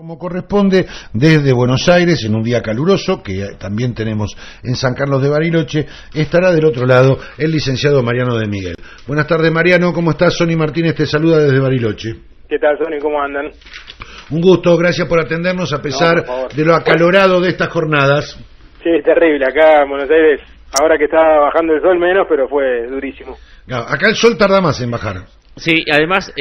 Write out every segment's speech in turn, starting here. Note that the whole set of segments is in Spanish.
como corresponde, desde Buenos Aires, en un día caluroso, que también tenemos en San Carlos de Bariloche, estará del otro lado el licenciado Mariano de Miguel. Buenas tardes, Mariano, ¿cómo estás? Sonny Martínez te saluda desde Bariloche. ¿Qué tal, Sonny? ¿Cómo andan? Un gusto, gracias por atendernos a pesar de lo acalorado de estas jornadas. Sí, es terrible, acá en Buenos Aires, ahora que está bajando el sol menos, pero fue durísimo. Acá el sol tarda más en bajar. Sí, además,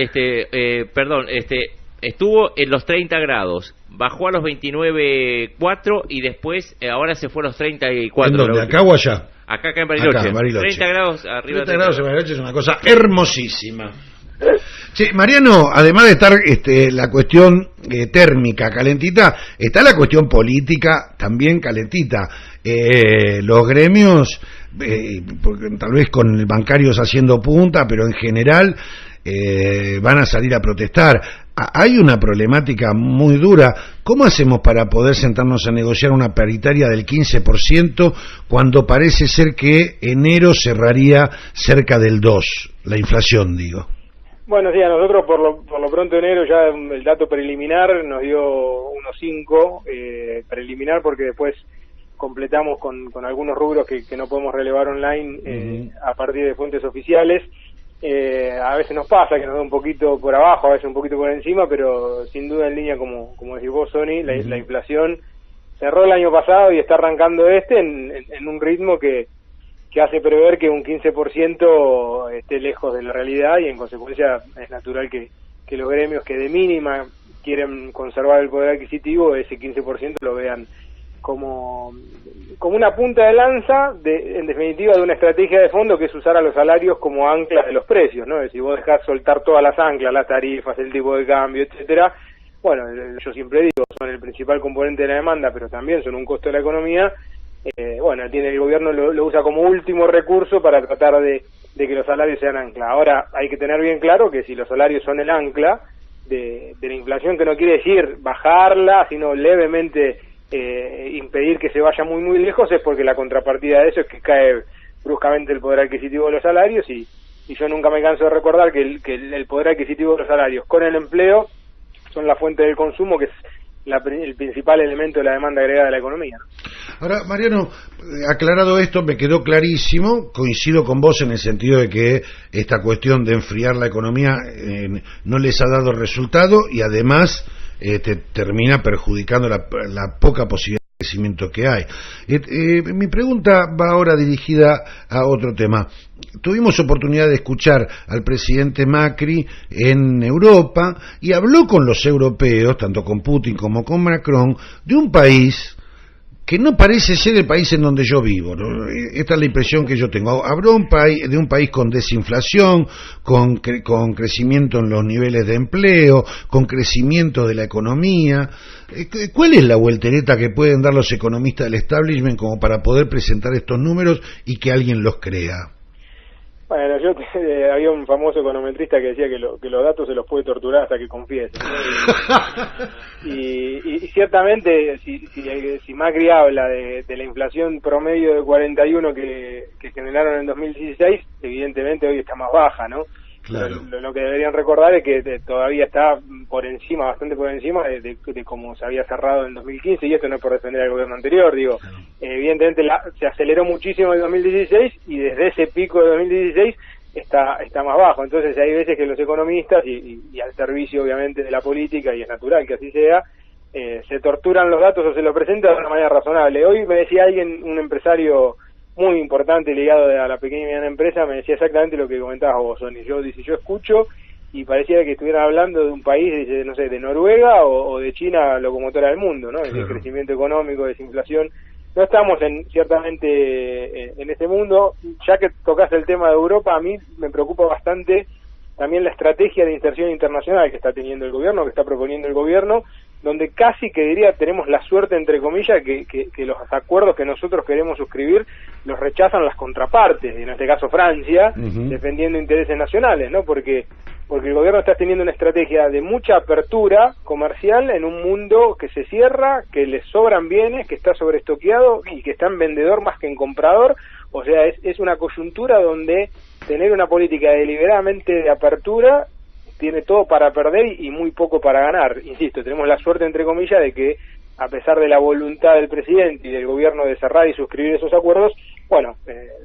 estuvo en los 30 grados, bajó a los 29,4 y después, ahora se fue a los 34. ¿En dónde? ¿Acá o allá? Acá en Bariloche. Acá, Bariloche. 30 grados arriba. 30 grados en Bariloche es una cosa hermosísima. Sí, Mariano, además de estar la cuestión térmica calentita, está la cuestión política también calentita. Los gremios, porque tal vez con bancarios haciendo punta, pero en general van a salir a protestar. Hay una problemática muy dura. ¿Cómo hacemos para poder sentarnos a negociar una paritaria del 15% cuando parece ser que enero cerraría cerca del 2%? La inflación, digo. Bueno, sí, a nosotros por lo pronto enero ya el dato preliminar nos dio 1,5, preliminar porque después completamos con algunos rubros que no podemos relevar online a partir de fuentes oficiales. A veces nos pasa que nos da un poquito por abajo, a veces un poquito por encima, pero sin duda en línea, como decís vos, Sonny, la inflación cerró el año pasado y está arrancando en un ritmo que hace prever que un 15% esté lejos de la realidad y en consecuencia es natural que los gremios que de mínima quieren conservar el poder adquisitivo, ese 15% lo vean como una punta de lanza, en definitiva, de una estrategia de fondo que es usar a los salarios como anclas de los precios, ¿no? Es decir, vos dejás soltar todas las anclas, las tarifas, el tipo de cambio, etcétera. Bueno, yo siempre digo, son el principal componente de la demanda, pero también son un costo de la economía. El gobierno lo usa como último recurso para tratar de que los salarios sean ancla. Ahora, hay que tener bien claro que si los salarios son el ancla de la inflación, que no quiere decir bajarla, sino levemente impedir que se vaya muy muy lejos, es porque la contrapartida de eso es que cae bruscamente el poder adquisitivo de los salarios y yo nunca me canso de recordar que el poder adquisitivo de los salarios con el empleo son la fuente del consumo, que es el principal elemento de la demanda agregada de la economía. Ahora, Mariano, aclarado esto, me quedó clarísimo, coincido con vos en el sentido de que esta cuestión de enfriar la economía no les ha dado resultado y además termina perjudicando la poca posibilidad de crecimiento que hay. Mi pregunta va ahora dirigida a otro tema. Tuvimos oportunidad de escuchar al presidente Macri en Europa y habló con los europeos, tanto con Putin como con Macron, de un país que no parece ser el país en donde yo vivo, ¿no? Esta es la impresión que yo tengo. Habló de un país con desinflación, con crecimiento en los niveles de empleo, con crecimiento de la economía. ¿Cuál es la voltereta que pueden dar los economistas del establishment como para poder presentar estos números y que alguien los crea? Bueno, había un famoso econometrista que decía que los datos se los puede torturar hasta que confiesen, ¿no? Y ciertamente, si Macri habla de la inflación promedio de 41 que generaron en 2016, evidentemente hoy está más baja, ¿no? Claro. Lo que deberían recordar es que todavía está por encima, bastante por encima de cómo se había cerrado en 2015, y esto no es por defender al gobierno anterior, digo, claro. Evidentemente se aceleró muchísimo en 2016 y desde ese pico de 2016 está más bajo. Entonces hay veces que los economistas y al servicio obviamente de la política, y es natural que así sea, se torturan los datos o se los presentan de una manera razonable. Hoy me decía alguien, un empresario muy importante ligado a la pequeña y mediana empresa, me decía exactamente lo que comentabas vos, Sonny. Yo escucho y parecía que estuvieran hablando de un país, no sé, de Noruega o de China, locomotora del mundo, ¿no? Claro. El crecimiento económico, desinflación. No estamos ciertamente en este mundo. Ya que tocaste el tema de Europa, a mí me preocupa bastante también la estrategia de inserción internacional que está teniendo el gobierno, que está proponiendo el gobierno, donde casi que diría tenemos la suerte, entre comillas, que los acuerdos que nosotros queremos suscribir los rechazan las contrapartes, en este caso Francia, defendiendo intereses nacionales, ¿no? Porque el gobierno está teniendo una estrategia de mucha apertura comercial en un mundo que se cierra, que le sobran bienes, que está sobreestoqueado y que está en vendedor más que en comprador. O sea, es una coyuntura donde tener una política deliberadamente de apertura tiene todo para perder y muy poco para ganar. Insisto, tenemos la suerte, entre comillas, de que a pesar de la voluntad del presidente y del gobierno de cerrar y suscribir esos acuerdos, bueno,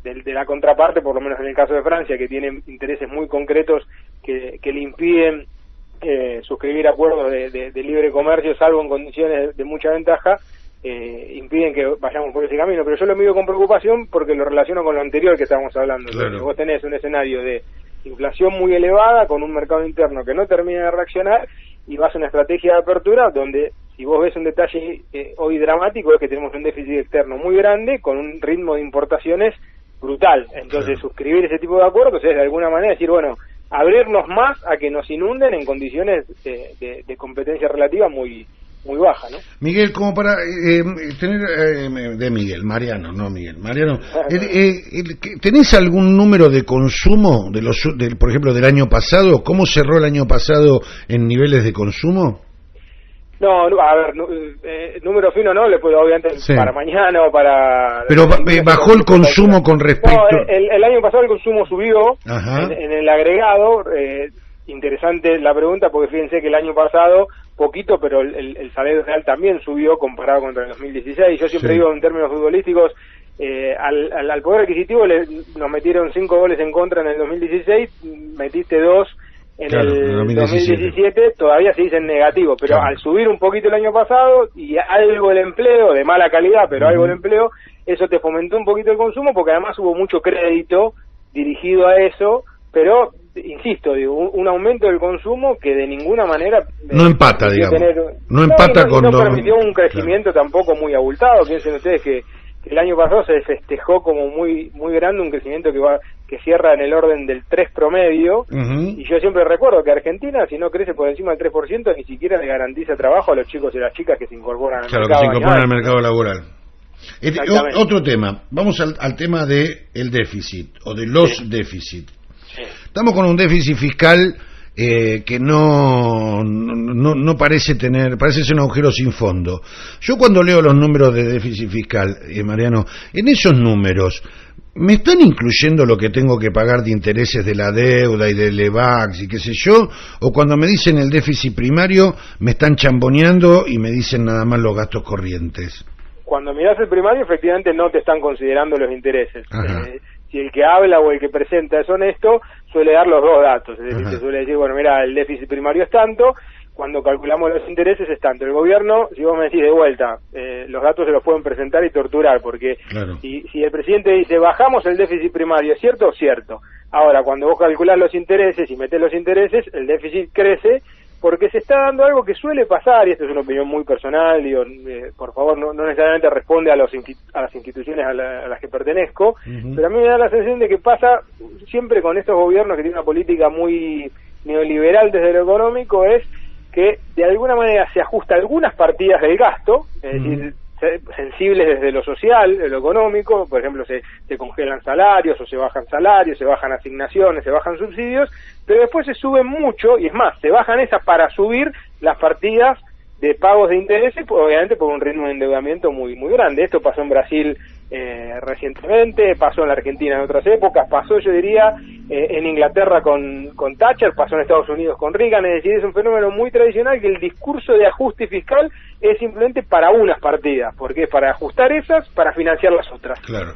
de la contraparte, por lo menos en el caso de Francia, que tiene intereses muy concretos que le impiden suscribir acuerdos de libre comercio, salvo en condiciones de mucha ventaja, impiden que vayamos por ese camino. Pero yo lo miro con preocupación porque lo relaciono con lo anterior que estábamos hablando. Claro. Vos tenés un escenario de inflación muy elevada, con un mercado interno que no termina de reaccionar, y vas a una estrategia de apertura donde, si vos ves un detalle hoy dramático, es que tenemos un déficit externo muy grande con un ritmo de importaciones brutal. Entonces, suscribir ese tipo de acuerdos es de alguna manera decir, bueno, abrirnos más a que nos inunden en condiciones de competencia relativa muy baja, ¿no? Miguel, como para tener Mariano, ¿tenés algún número de consumo por ejemplo, del año pasado? ¿Cómo cerró el año pasado en niveles de consumo? No, a ver, número fino no, le puedo obviamente para mañana o para... Pero bajó el consumo con respecto... No, el año pasado el consumo subió en el agregado. Interesante la pregunta, porque fíjense que el año pasado, poquito, pero el salario real también subió comparado contra el 2016. Yo siempre digo en términos futbolísticos, al poder adquisitivo nos metieron 5 goles en contra en el 2016, metiste 2 en el 2017, todavía se dice en negativo, pero al subir un poquito el año pasado y algo el empleo, de mala calidad, pero algo el empleo, eso te fomentó un poquito el consumo, porque además hubo mucho crédito dirigido a eso, pero insisto, digo, un aumento del consumo que de ninguna manera no empata, digamos, no permitió un crecimiento tampoco muy abultado. Piensen ustedes que el año pasado se festejó como muy grande un crecimiento que cierra en el orden del 3 promedio, y yo siempre recuerdo que Argentina, si no crece por encima del 3%, ni siquiera le garantiza trabajo a los chicos y las chicas que se incorporan al mercado. Claro, que se incorporan al mercado laboral. Otro tema, vamos al tema de el déficit, o de los déficits. Estamos con un déficit fiscal que no parece ser un agujero sin fondo. Yo cuando leo los números de déficit fiscal, Mariano, en esos números, ¿me están incluyendo lo que tengo que pagar de intereses de la deuda y del EVAX y qué sé yo? ¿O cuando me dicen el déficit primario, me están chamboneando y me dicen nada más los gastos corrientes? Cuando mirás el primario, efectivamente no te están considerando los intereses. Si el que habla o el que presenta es honesto, suele dar los dos datos. Es decir, se suele decir, bueno, mira, el déficit primario es tanto, cuando calculamos los intereses es tanto. El gobierno, si vos me decís de vuelta, los datos se los pueden presentar y torturar, porque si el presidente dice, bajamos el déficit primario, ¿es cierto? Cierto. Ahora, cuando vos calculás los intereses y metés los intereses, el déficit crece, porque se está dando algo que suele pasar, y esto es una opinión muy personal, digo, por favor, no necesariamente responde a las instituciones a las que pertenezco, pero a mí me da la sensación de que pasa siempre con estos gobiernos que tienen una política muy neoliberal desde lo económico, es que de alguna manera se ajusta algunas partidas del gasto, es decir, sensibles desde lo social, de lo económico, por ejemplo, se congelan salarios o se bajan salarios, se bajan asignaciones, se bajan subsidios, pero después se suben mucho, y es más, se bajan esas para subir las partidas de pagos de intereses, obviamente por un ritmo de endeudamiento muy grande. Esto pasó en Brasil recientemente, pasó en la Argentina en otras épocas, pasó, yo diría, en Inglaterra con Thatcher, pasó en Estados Unidos con Reagan. Es decir, es un fenómeno muy tradicional que el discurso de ajuste fiscal es simplemente para unas partidas, porque es para ajustar esas, para financiar las otras. Claro.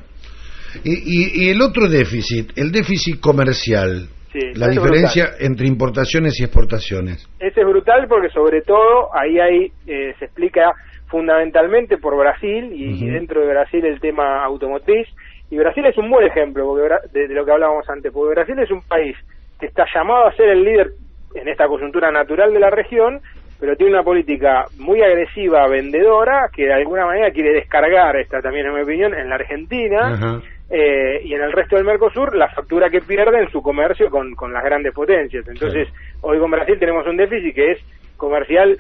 Y el otro déficit, el déficit comercial, la diferencia entre importaciones y exportaciones. Ese es brutal porque sobre todo ahí se explica fundamentalmente por Brasil y dentro de Brasil el tema automotriz, y Brasil es un buen ejemplo porque de lo que hablábamos antes, porque Brasil es un país que está llamado a ser el líder en esta coyuntura natural de la región, pero tiene una política muy agresiva, vendedora, que de alguna manera quiere descargar, esta también es mi opinión, en la Argentina y en el resto del Mercosur, la factura que pierde en su comercio con las grandes potencias. Entonces, hoy con Brasil tenemos un déficit que es comercial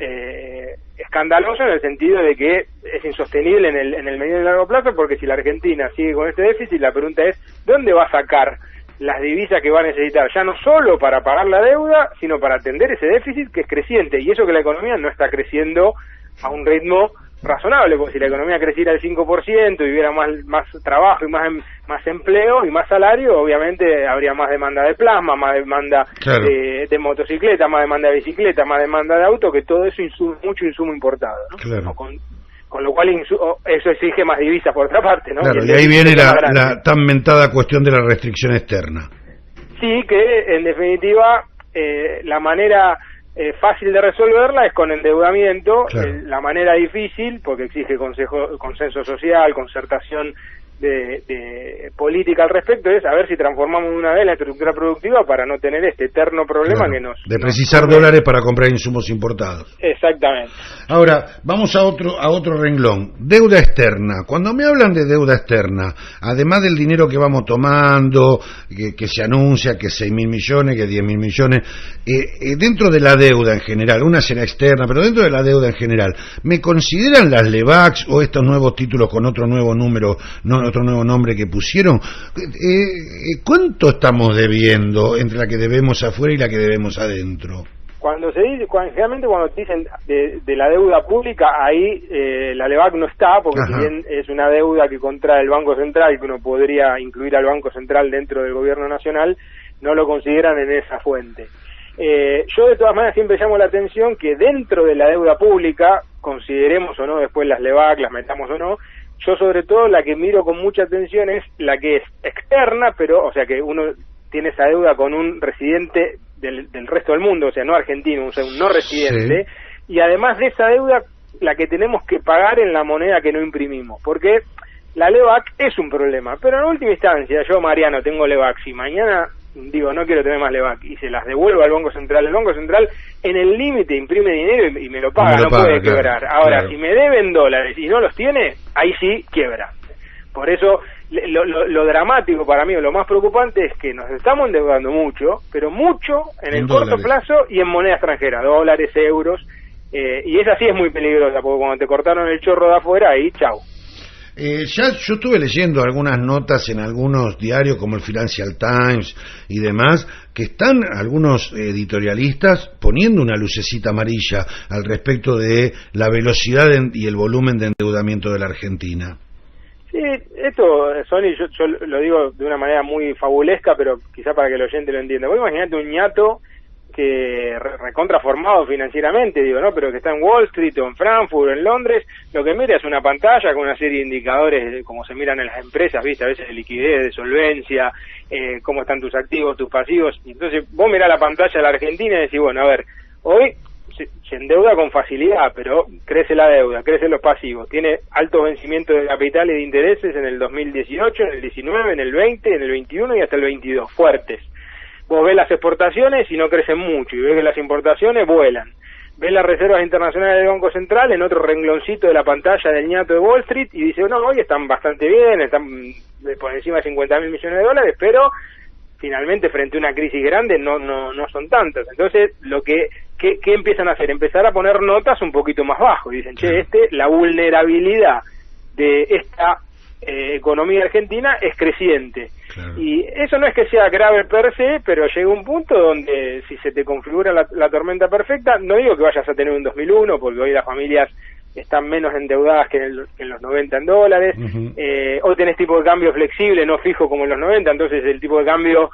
escandaloso, en el sentido de que es insostenible en el medio y largo plazo, porque si la Argentina sigue con este déficit, la pregunta es, ¿dónde va a sacar las divisas que va a necesitar? Ya no solo para pagar la deuda, sino para atender ese déficit que es creciente, y eso que la economía no está creciendo a un ritmo razonable, porque si la economía creciera al 5% y hubiera más trabajo y más empleo y más salario, obviamente habría más demanda de plasma, más demanda de motocicleta, más demanda de bicicleta, más demanda de auto, que todo eso mucho insumo importado, ¿no? Claro. Con lo cual eso exige más divisas por otra parte, ¿no? Claro, y ahí viene la tan mentada cuestión de la restricción externa. Sí, que en definitiva la manera fácil de resolverla es con endeudamiento, la manera difícil, porque exige consenso social, concertación de política al respecto, es a ver si transformamos una vez la estructura productiva para no tener este eterno problema que de precisar dólares para comprar insumos importados. Exactamente. Ahora, vamos a otro renglón. Deuda externa. Cuando me hablan de deuda externa, además del dinero que vamos tomando, que se anuncia, que 6.000 millones, que 10.000 millones, dentro de la deuda en general, una será externa, pero dentro de la deuda en general, ¿me consideran las LEVACs o estos nuevos títulos con otro nuevo número, otro nuevo nombre que pusieron? ¿Cuánto estamos debiendo entre la que debemos afuera y la que debemos adentro? Cuando se dice, generalmente cuando te dicen de la deuda pública, ahí la LEVAC no está, porque si bien es una deuda que contrae el Banco Central, que uno podría incluir al Banco Central dentro del Gobierno Nacional, no lo consideran en esa fuente. Yo de todas maneras siempre llamo la atención que dentro de la deuda pública, consideremos o no después las LEVAC, las metamos o no, yo sobre todo la que miro con mucha atención es la que es externa, pero, o sea que uno tiene esa deuda con un residente del resto del mundo, o sea, no argentino, o sea, un no residente, y además de esa deuda, la que tenemos que pagar en la moneda que no imprimimos, porque la LEVAC es un problema, pero en última instancia, yo, Mariano, tengo LEVAC, si mañana digo, no quiero tener más LEVAC, y se las devuelvo al Banco Central, el Banco Central en el límite imprime dinero y me lo paga, no puede quebrar. Ahora, si me deben dólares y no los tiene, ahí sí quiebra. Por eso, lo dramático para mí, o lo más preocupante es que nos estamos endeudando mucho, pero mucho en el corto plazo y en moneda extranjera, dólares, euros, y esa sí es muy peligrosa, porque cuando te cortaron el chorro de afuera, ahí, chau. Ya yo estuve leyendo algunas notas en algunos diarios como el Financial Times y demás, que están algunos editorialistas poniendo una lucecita amarilla al respecto de la velocidad y el volumen de endeudamiento de la Argentina. Sí, esto, Sony, yo lo digo de una manera muy fabulesca, pero quizá para que el oyente lo entienda. Vos imaginate un ñato que recontraformado financieramente, digo, ¿no? Pero que está en Wall Street o en Frankfurt o en Londres, lo que mira es una pantalla con una serie de indicadores, como se miran en las empresas, ¿viste? A veces de liquidez, de solvencia, cómo están tus activos, tus pasivos. Y entonces vos mirás la pantalla de la Argentina y decís, bueno, a ver, hoy se endeuda con facilidad, pero crece la deuda, crecen los pasivos, tiene alto vencimiento de capital y de intereses en el 2018, en el 19, en el 20, en el 21 y hasta el 22, fuertes. Vos ves las exportaciones y no crecen mucho, y ves que las importaciones vuelan. Ves las reservas internacionales del Banco Central en otro rengloncito de la pantalla del ñato de Wall Street y dice, no, hoy están bastante bien, están por encima de 50.000 millones de dólares, pero finalmente frente a una crisis grande no son tantas. Entonces, ¿qué empiezan a hacer? Empezar a poner notas un poquito más bajo. Y dicen, la vulnerabilidad de esta economía argentina es creciente. Claro. Y eso no es que sea grave per se, pero llega un punto donde si se te configura la tormenta perfecta, no digo que vayas a tener un 2001, porque hoy las familias están menos endeudadas que en los 90 en dólares, hoy tenés tipo de cambio flexible, no fijo como en los 90, entonces el tipo de cambio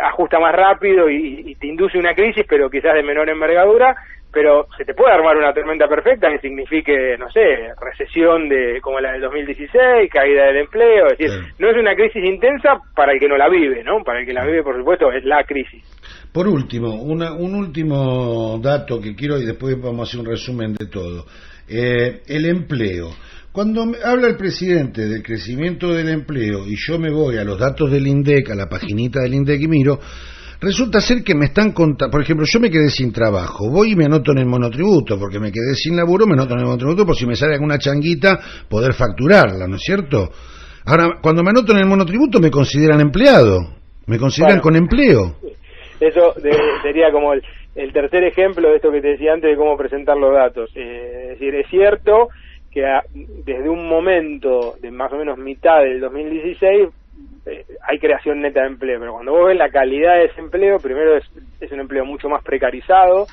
ajusta más rápido y te induce una crisis, pero quizás de menor envergadura, pero se te puede armar una tormenta perfecta que signifique, no sé, recesión como la del 2016, caída del empleo, es decir, no es una crisis intensa para el que no la vive, ¿no? Para el que la vive, por supuesto, es la crisis. Por último, un último dato que quiero y después vamos a hacer un resumen de todo. El empleo. Cuando habla el presidente del crecimiento del empleo y yo me voy a los datos del INDEC, a la paginita del INDEC y miro, resulta ser que me están contando, por ejemplo, yo me quedé sin trabajo, voy y me anoto en el monotributo, porque me quedé sin laburo, me anoto en el monotributo por si me sale alguna changuita, poder facturarla, ¿no es cierto? Ahora, cuando me anoto en el monotributo me consideran empleado, me consideran con empleo. Eso sería como el tercer ejemplo de esto que te decía antes de cómo presentar los datos. Es decir, es cierto que desde un momento de más o menos mitad del 2016 hay creación neta de empleo, pero cuando vos ves la calidad de ese empleo, primero es un empleo mucho más precarizado,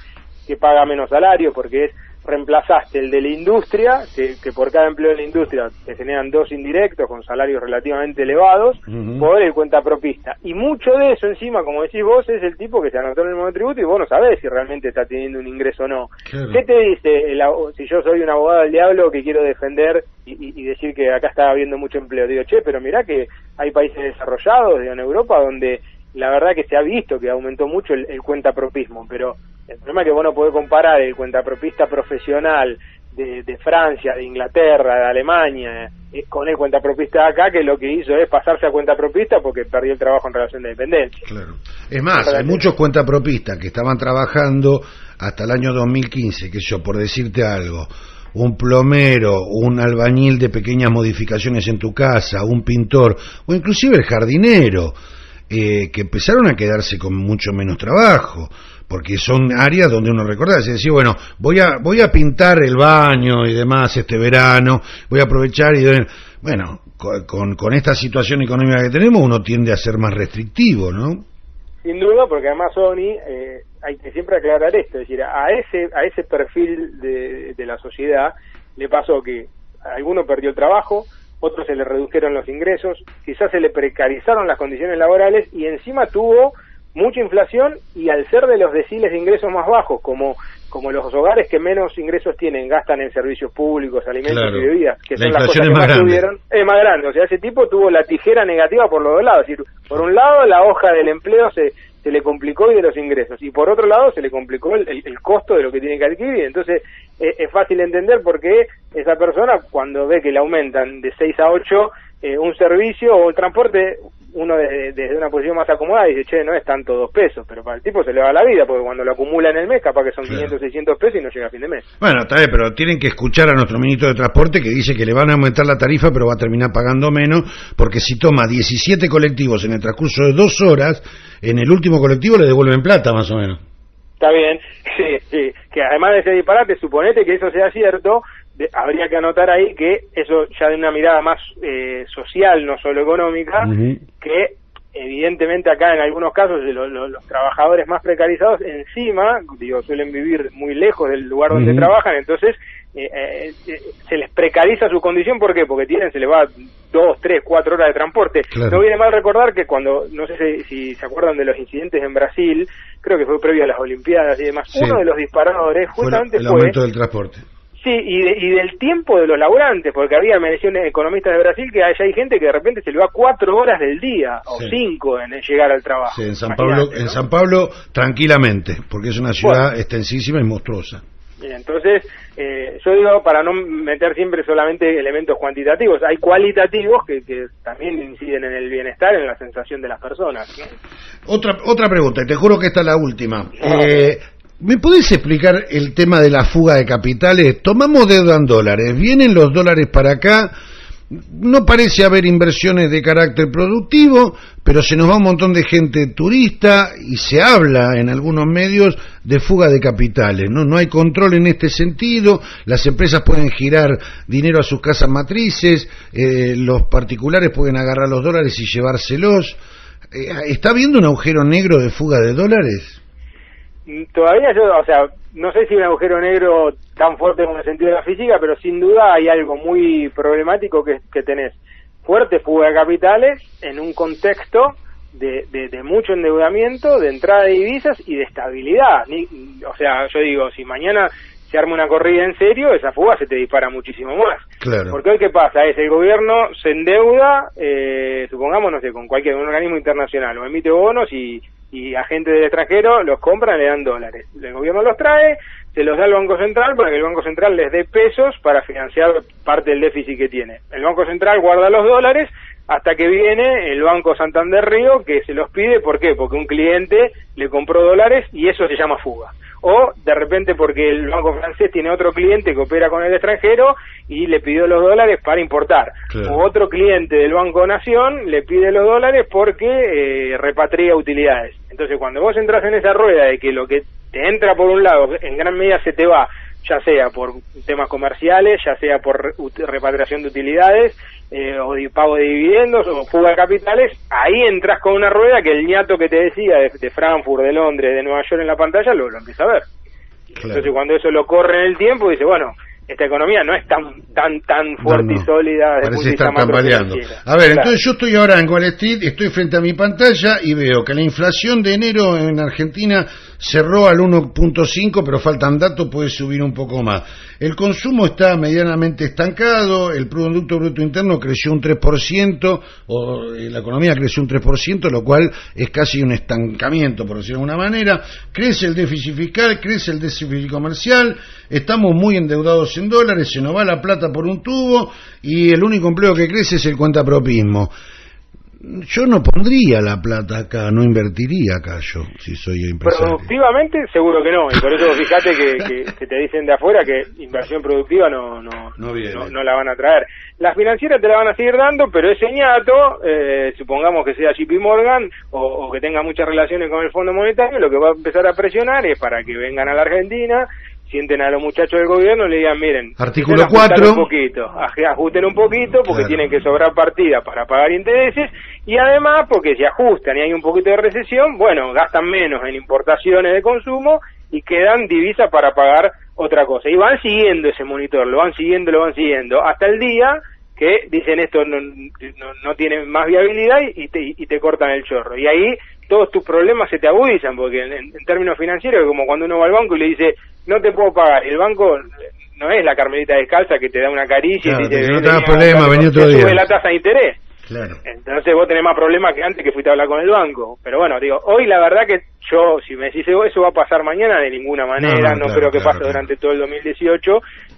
que paga menos salario porque es reemplazaste el de la industria, que por cada empleo de la industria te generan 2 indirectos con salarios relativamente elevados, por el cuentapropista. Y mucho de eso encima, como decís vos, es el tipo que se anotó en el monotributo y vos no sabés si realmente está teniendo un ingreso o no. Claro. ¿Qué te dice si yo soy un abogado del diablo que quiero defender y decir que acá está habiendo mucho empleo? Digo, pero mirá que hay países desarrollados, en Europa, donde la verdad que se ha visto que aumentó mucho el cuentapropismo, pero el problema es que vos no podés comparar el cuentapropista profesional de Francia, de Inglaterra, de Alemania, con el cuentapropista de acá, que lo que hizo es pasarse a cuentapropista porque perdió el trabajo en relación de dependencia. Claro. Es más, hay muchos cuentapropistas que estaban trabajando hasta el año 2015, que yo, por decirte algo, un plomero, un albañil de pequeñas modificaciones en tu casa, un pintor, o inclusive el jardinero, que empezaron a quedarse con mucho menos trabajo, porque son áreas donde uno recuerda, se decía, bueno, voy a pintar el baño y demás este verano, voy a aprovechar y bueno, con esta situación económica que tenemos uno tiende a ser más restrictivo, ¿no? Sin duda, porque además, Sony, hay que siempre aclarar esto, es decir, a ese perfil de la sociedad le pasó que alguno perdió el trabajo, otros se le redujeron los ingresos, quizás se le precarizaron las condiciones laborales y encima tuvo mucha inflación, y al ser de los deciles de ingresos más bajos, como los hogares que menos ingresos tienen, gastan en servicios públicos, alimentos y bebidas, que son las cosas que más tuvieron, es más grande. O sea, ese tipo tuvo la tijera negativa por los dos lados. Es decir, por un lado la hoja del empleo se le complicó y de los ingresos, y por otro lado se le complicó el costo de lo que tiene que adquirir. Entonces es fácil entender por qué esa persona, cuando ve que le aumentan de 6 a 8 un servicio o el transporte, uno desde una posición más acomodada dice, no es tanto 2 pesos, pero para el tipo se le va la vida, porque cuando lo acumula en el mes capaz que son 500, 600 pesos y no llega a fin de mes. Bueno, está bien, pero tienen que escuchar a nuestro ministro de Transporte, que dice que le van a aumentar la tarifa, pero va a terminar pagando menos, porque si toma 17 colectivos en el transcurso de 2 horas, en el último colectivo le devuelven plata, más o menos. Está bien, sí, que además de ese disparate, suponete que eso sea cierto, habría que anotar ahí que eso ya de una mirada más social, no solo económica, que evidentemente acá en algunos casos los trabajadores más precarizados encima, suelen vivir muy lejos del lugar donde trabajan, entonces se les precariza su condición. ¿Por qué? Porque se les va 2, 3, 4 horas de transporte. Claro. No viene mal recordar que cuando, no sé si se acuerdan de los incidentes en Brasil, creo que fue previo a las Olimpiadas y demás, uno de los disparadores justamente fue el aumento del transporte. Sí, y del tiempo de los laburantes, porque me decía un economista de Brasil que allá hay gente que de repente se le va 4 horas del día, o 5 en llegar al trabajo. Sí, en San Pablo tranquilamente, porque es una ciudad extensísima y monstruosa. Entonces, yo digo, para no meter siempre solamente elementos cuantitativos, hay cualitativos que también inciden en el bienestar, en la sensación de las personas, ¿no? Otra pregunta, y te juro que esta es la última. ¿Me podés explicar el tema de la fuga de capitales? Tomamos deuda en dólares, vienen los dólares para acá, no parece haber inversiones de carácter productivo, pero se nos va un montón de gente turista y se habla en algunos medios de fuga de capitales, ¿no? No hay control en este sentido, las empresas pueden girar dinero a sus casas matrices, los particulares pueden agarrar los dólares y llevárselos. ¿Está habiendo un agujero negro de fuga de dólares? Todavía no sé si un agujero negro tan fuerte como en el sentido de la física, pero sin duda hay algo muy problemático que tenés fuerte fuga de capitales en un contexto de mucho endeudamiento, de entrada de divisas y de estabilidad. Yo digo, si mañana se arma una corrida en serio, esa fuga se te dispara muchísimo más. Claro. Porque hoy, ¿qué pasa? El gobierno se endeuda, supongamos, con cualquier organismo internacional, o emite bonos y agentes del extranjero los compran, le dan dólares. El gobierno los trae, se los da al Banco Central para que el Banco Central les dé pesos para financiar parte del déficit que tiene. El Banco Central guarda los dólares hasta que viene el Banco Santander Río, que se los pide. ¿Por qué? Porque un cliente le compró dólares y eso se llama fuga. O de repente porque el banco francés tiene otro cliente que opera con el extranjero y le pidió los dólares para importar. Claro. O otro cliente del Banco Nación le pide los dólares porque repatria utilidades. Entonces, cuando vos entras en esa rueda de que lo que te entra por un lado en gran medida se te va, ya sea por temas comerciales, ya sea por repatriación de utilidades, o de pago de dividendos, o fuga de capitales, ahí entras con una rueda que el ñato que te decía de Frankfurt, de Londres, de Nueva York en la pantalla, lo empieza a ver. Claro. Entonces cuando eso lo corre en el tiempo, dice, bueno, esta economía no es tan fuerte y sólida. Parece estar tambaleando. A ver, claro. Entonces yo estoy ahora en Wall Street, estoy frente a mi pantalla y veo que la inflación de enero en Argentina cerró al 1.5, pero faltan datos, puede subir un poco más. El consumo está medianamente estancado, el Producto Bruto Interno creció un 3%, o la economía creció un 3%, lo cual es casi un estancamiento, por decirlo de alguna manera. Crece el déficit fiscal, crece el déficit comercial, estamos muy endeudados en dólares, se nos va la plata por un tubo y el único empleo que crece es el cuentapropismo. Yo no pondría la plata acá, no invertiría acá yo, si soy empresario. Productivamente seguro que no, y por eso fíjate que te dicen de afuera que inversión productiva no la van a traer. Las financieras te la van a seguir dando, pero ese ñato, supongamos que sea JP Morgan o que tenga muchas relaciones con el Fondo Monetario, lo que va a empezar a presionar es para que vengan a la Argentina, sienten a los muchachos del gobierno y le digan, miren, artículo 4, ajusten un poquito porque claro, tienen que sobrar partidas para pagar intereses y además porque si ajustan y hay un poquito de recesión, bueno, gastan menos en importaciones de consumo y quedan divisas para pagar otra cosa. Y van siguiendo ese monitor, lo van siguiendo, hasta el día que dicen esto no tiene más viabilidad y te cortan el chorro. Y ahí todos tus problemas se te agudizan, porque en términos financieros es como cuando uno va al banco y le dice, no te puedo pagar. El banco no es la Carmelita descalza que te da una caricia claro, y te dice, no te da problema, vení otro día. Sube la tasa de interés. Claro. Entonces vos tenés más problemas que antes que fuiste a hablar con el banco. Pero bueno, digo, hoy la verdad que yo, si me decís eso va a pasar mañana, de ninguna manera, no creo que pase durante todo el 2018,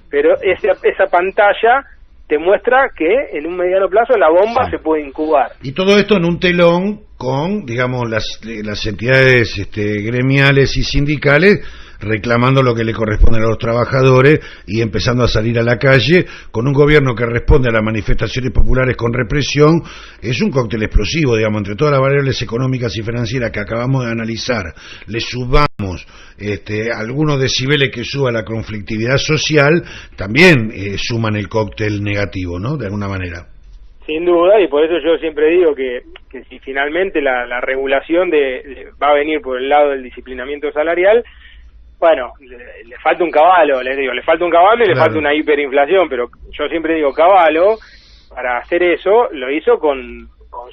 pero esa pantalla te muestra que en un mediano plazo la bomba se puede incubar. Y todo esto en un telón con, digamos, las entidades gremiales y sindicales reclamando lo que le corresponde a los trabajadores y empezando a salir a la calle con un gobierno que responde a las manifestaciones populares con represión. Es un cóctel explosivo, digamos, entre todas las variables económicas y financieras que acabamos de analizar, le subamos algunos decibeles que suba la conflictividad social, también suman el cóctel negativo, ¿no? De alguna manera. Sin duda, y por eso yo siempre digo que si finalmente la regulación va a venir por el lado del disciplinamiento salarial, bueno, le falta un caballo, les digo, le falta un caballo y le falta una hiperinflación, pero yo siempre digo, Cavallo, para hacer eso, lo hizo con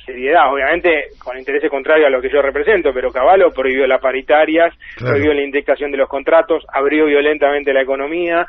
seriedad, obviamente con intereses contrarios a lo que yo represento, pero Cavallo prohibió las paritarias, prohibió la indexación de los contratos, abrió violentamente la economía,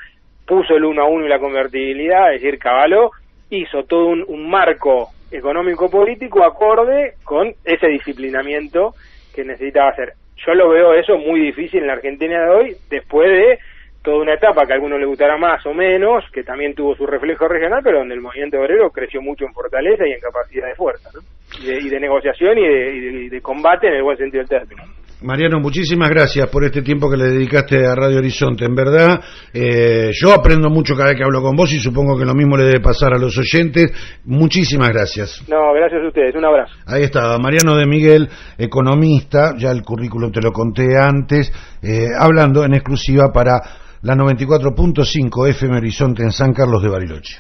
puso el 1 a 1 y la convertibilidad, es decir, Cavallo hizo todo un marco económico-político acorde con ese disciplinamiento que necesitaba hacer. Yo lo veo eso muy difícil en la Argentina de hoy, después de toda una etapa que a algunos les gustará más o menos, que también tuvo su reflejo regional, pero donde el movimiento obrero creció mucho en fortaleza y en capacidad de fuerza, ¿no? y de negociación y de combate en el buen sentido del término. Mariano, muchísimas gracias por este tiempo que le dedicaste a Radio Horizonte. En verdad, yo aprendo mucho cada vez que hablo con vos y supongo que lo mismo le debe pasar a los oyentes. Muchísimas gracias. No, gracias a ustedes. Un abrazo. Ahí está, Mariano de Miguel, economista, ya el currículum te lo conté antes, hablando en exclusiva para la 94.5 FM Horizonte en San Carlos de Bariloche.